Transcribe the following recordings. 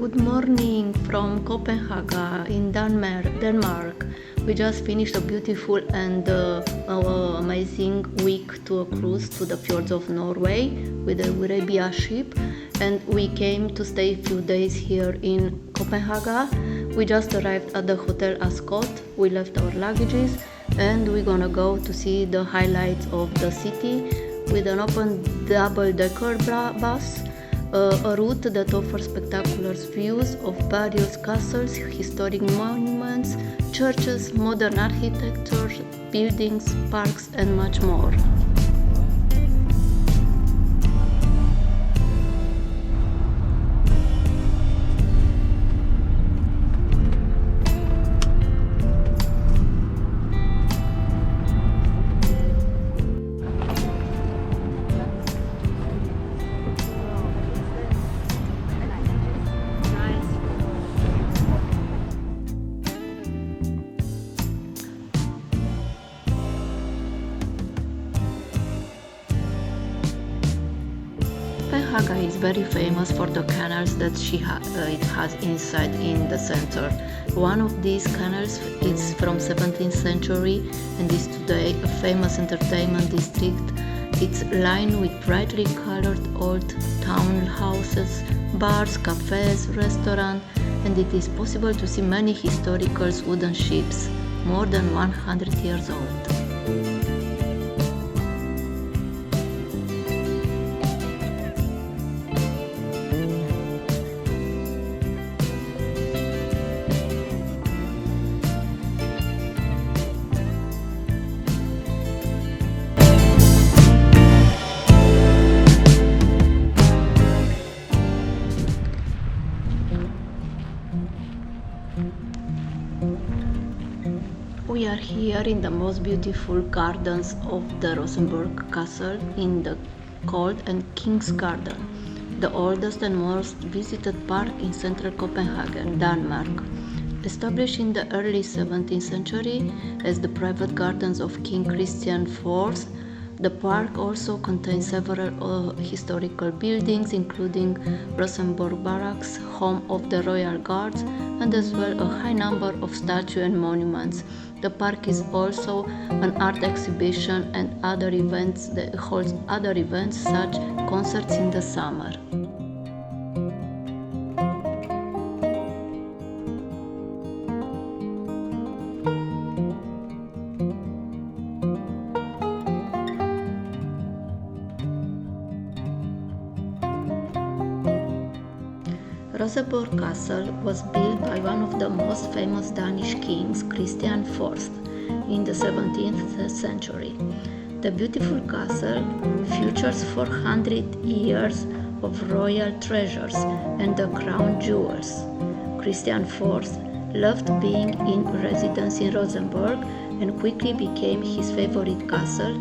Good morning from Copenhagen in Denmark. We just finished a beautiful and amazing week to a cruise to the fjords of Norway with the Eurabia ship, and we came to stay a few days here in Copenhagen. We just arrived at the Hotel Ascot. We left our luggages and we're gonna go to see the highlights of the city with an open double-decker bus. A route that offers spectacular views of various castles, historic monuments, churches, modern architecture, buildings, parks, and much more. Copenhagen is very famous for the canals that it has inside in the center. One of these canals is from 17th century and is today a famous entertainment district. It's lined with brightly colored old townhouses, bars, cafes, restaurants, and it is possible to see many historical wooden ships, more than 100 years old. We are here in the most beautiful gardens of the Rosenborg Castle in the called and King's Garden, the oldest and most visited park in central Copenhagen, Denmark. Established in the early 17th century as the private gardens of King Christian IV, the park also contains several historical buildings, including Rosenborg Barracks, home of the Royal Guards, and as well a high number of statues and monuments. The park is also an art exhibition and other events that holds other events such concerts in the summer. Rosenborg Castle was built by one of the most famous Danish kings, Christian IV, in the 17th century. The beautiful castle features 400 years of royal treasures and the crown jewels. Christian IV loved being in residence in Rosenborg and quickly became his favorite castle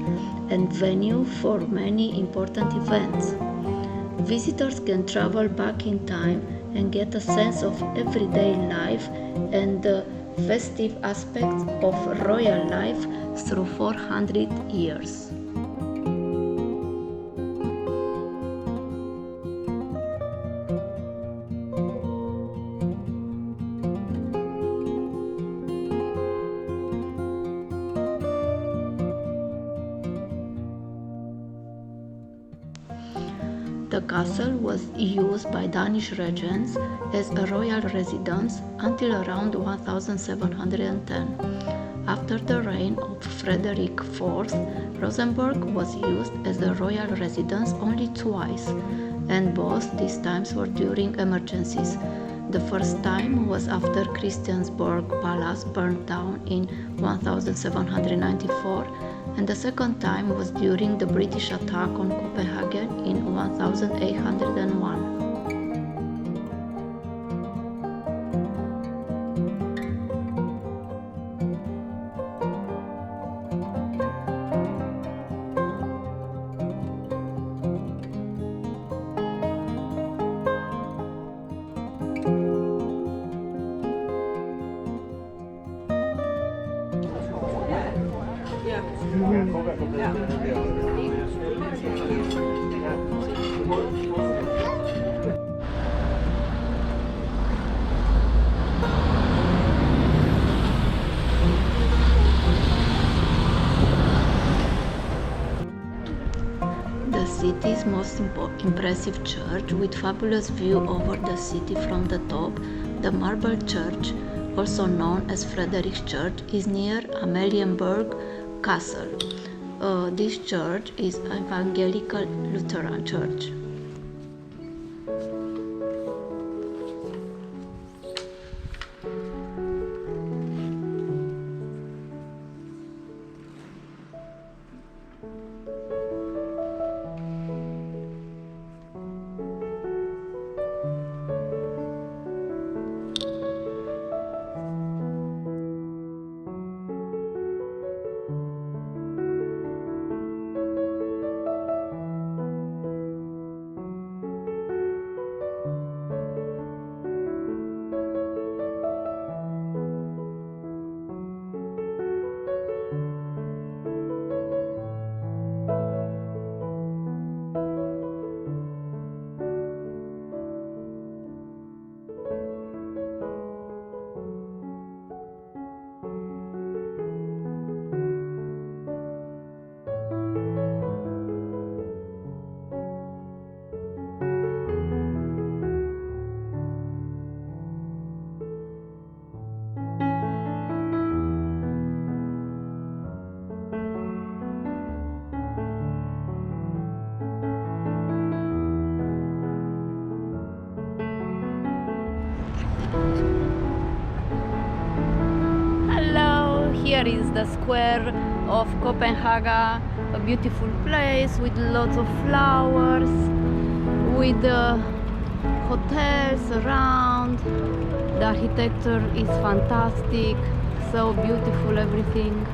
and venue for many important events. Visitors can travel back in time and get a sense of everyday life and the festive aspects of royal life through 400 years. The castle was used by Danish regents as a royal residence until around 1710. After the reign of Frederick IV, Rosenborg was used as a royal residence only twice, and both these times were during emergencies. The first time was after Christiansborg Palace burned down in 1794, and the second time was during the British attack on Copenhagen in 1801. city's most impressive church with fabulous view over the city from the top, the Marble Church, also known as Frederick's Church, is near Amalienborg Castle. This church is an Evangelical Lutheran church. Here is the square of Copenhagen, a beautiful place with lots of flowers, with hotels around. The architecture is fantastic, so beautiful everything.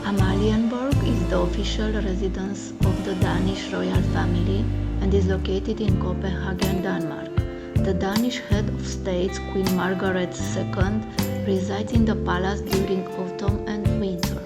Amalienborg is the official residence of the Danish royal family and is located in Copenhagen, Denmark. The Danish head of state, Queen Margaret II, resides in the palace during autumn and winter.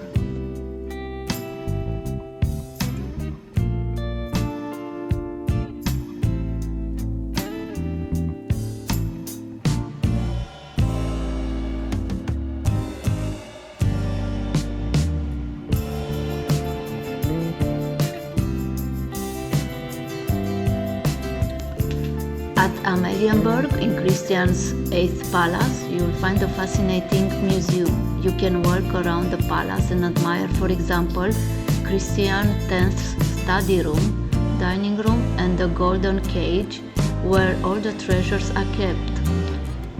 At Amalienborg, in Christiansborg Palace, you will find a fascinating museum. You can walk around the palace and admire, for example, Christian X's study room, dining room, and the golden cage, where all the treasures are kept.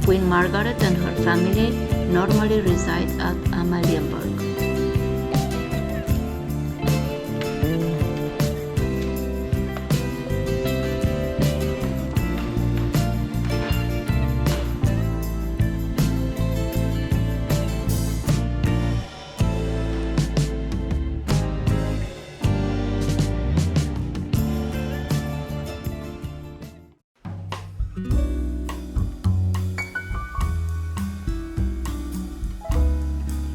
Queen Margaret and her family normally reside at Amalienborg.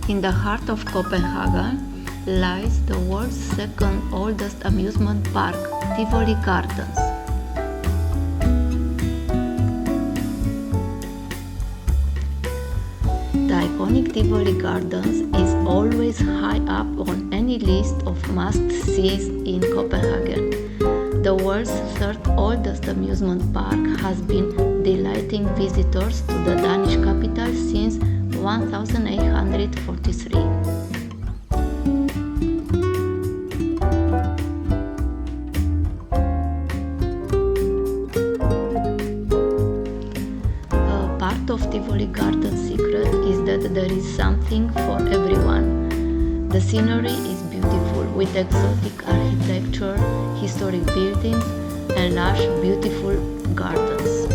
In the heart of Copenhagen lies the world's second oldest amusement park, Tivoli Gardens. The iconic Tivoli Gardens is always high up on any list of must-sees in Copenhagen. The world's third oldest amusement park has been delighting visitors to the Danish capital since 1843. Part of Tivoli Gardens' secret is that there is something for everyone. The scenery is beautiful with exotic architecture, historic buildings, and lush, beautiful gardens.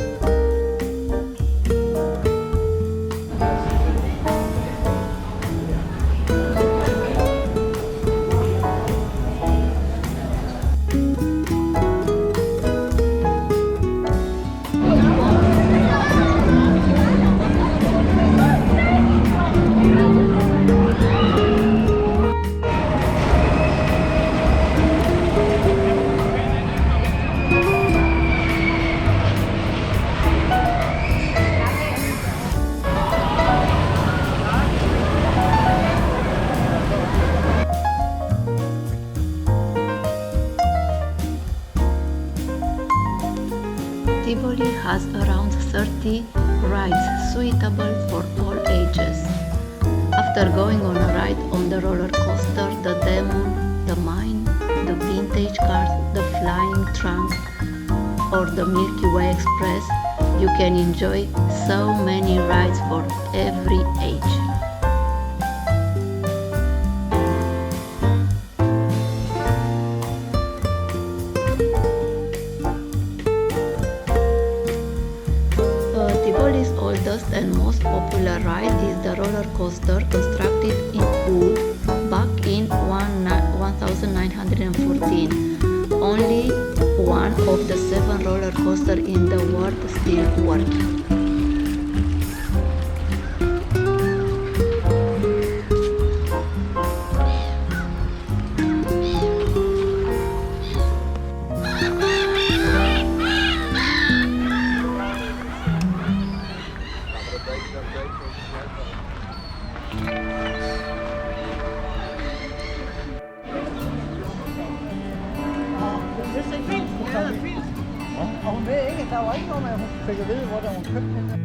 Tivoli has around 30 rides suitable for all ages. After going on a ride on the roller coaster, the Demon, the Mine, the Vintage Cars, the Flying Trunk, or the Milky Way Express, you can enjoy so many rides for every age. Tivoli's oldest and most popular ride is the roller coaster constructed in wood back in 1914. Only one of the 7 roller coasters in the world still working. Og hun ved ikke, der var ikke noget med, at hun fik at vide, hvor der hun købte hende.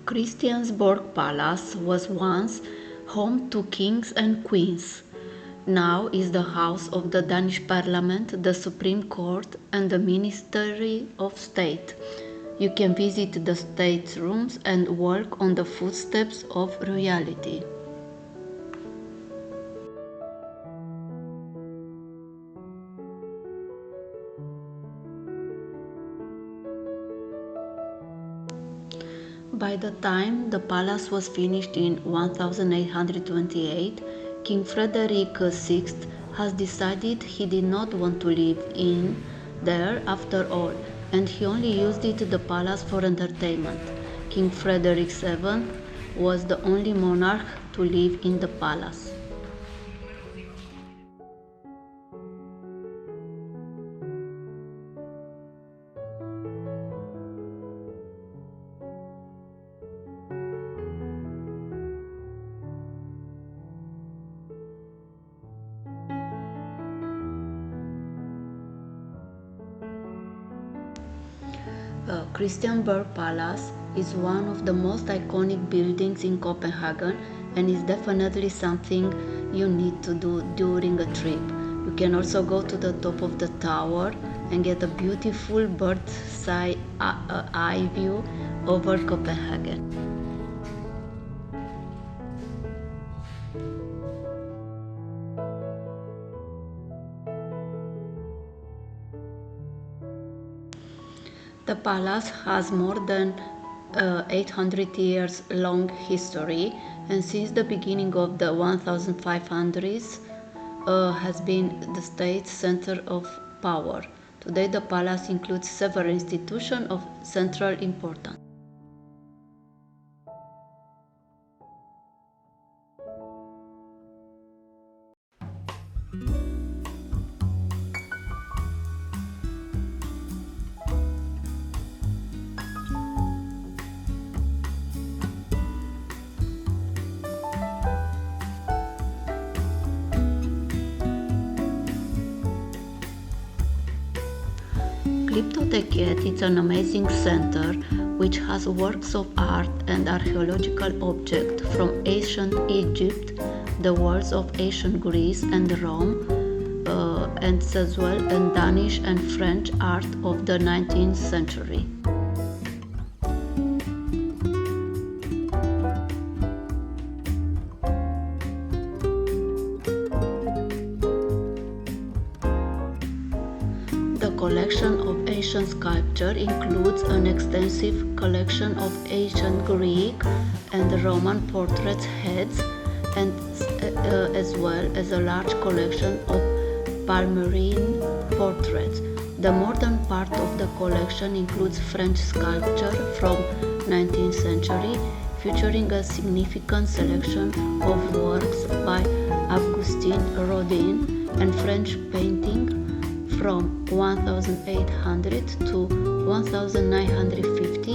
Christiansborg Palace was once home to kings and queens. now is the house of the Danish Parliament, the Supreme Court, and the Ministry of State. You can visit the state rooms and walk on the footsteps of royalty. By the time the palace was finished in 1828, King Frederick VI has decided he did not want to live in there after all, and he only used the palace for entertainment. King Frederick VII was the only monarch to live in the palace. Christianborg Palace is one of the most iconic buildings in Copenhagen and is definitely something you need to do during a trip. You can also go to the top of the tower and get a beautiful bird's eye view over Copenhagen. The palace has more than 800 years long history, and since the beginning of the 1500s has been the state's center of power. Today the palace includes several institutions of central importance. Glyptotheket is an amazing center which has works of art and archaeological objects from ancient Egypt, the walls of ancient Greece and Rome, and as well in Danish and French art of the 19th century. The collection of ancient sculpture includes an extensive collection of ancient Greek and Roman portrait heads, and as well as a large collection of Palmyrene portraits. The modern part of the collection includes French sculpture from 19th century, featuring a significant selection of works by Augustin Rodin, and French painting from 1800 to 1950.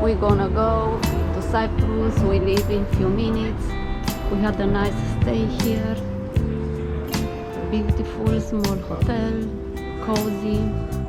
we're gonna go to Cyprus. We leave in few minutes. We had a nice stay here. Beautiful small hotel, cozy.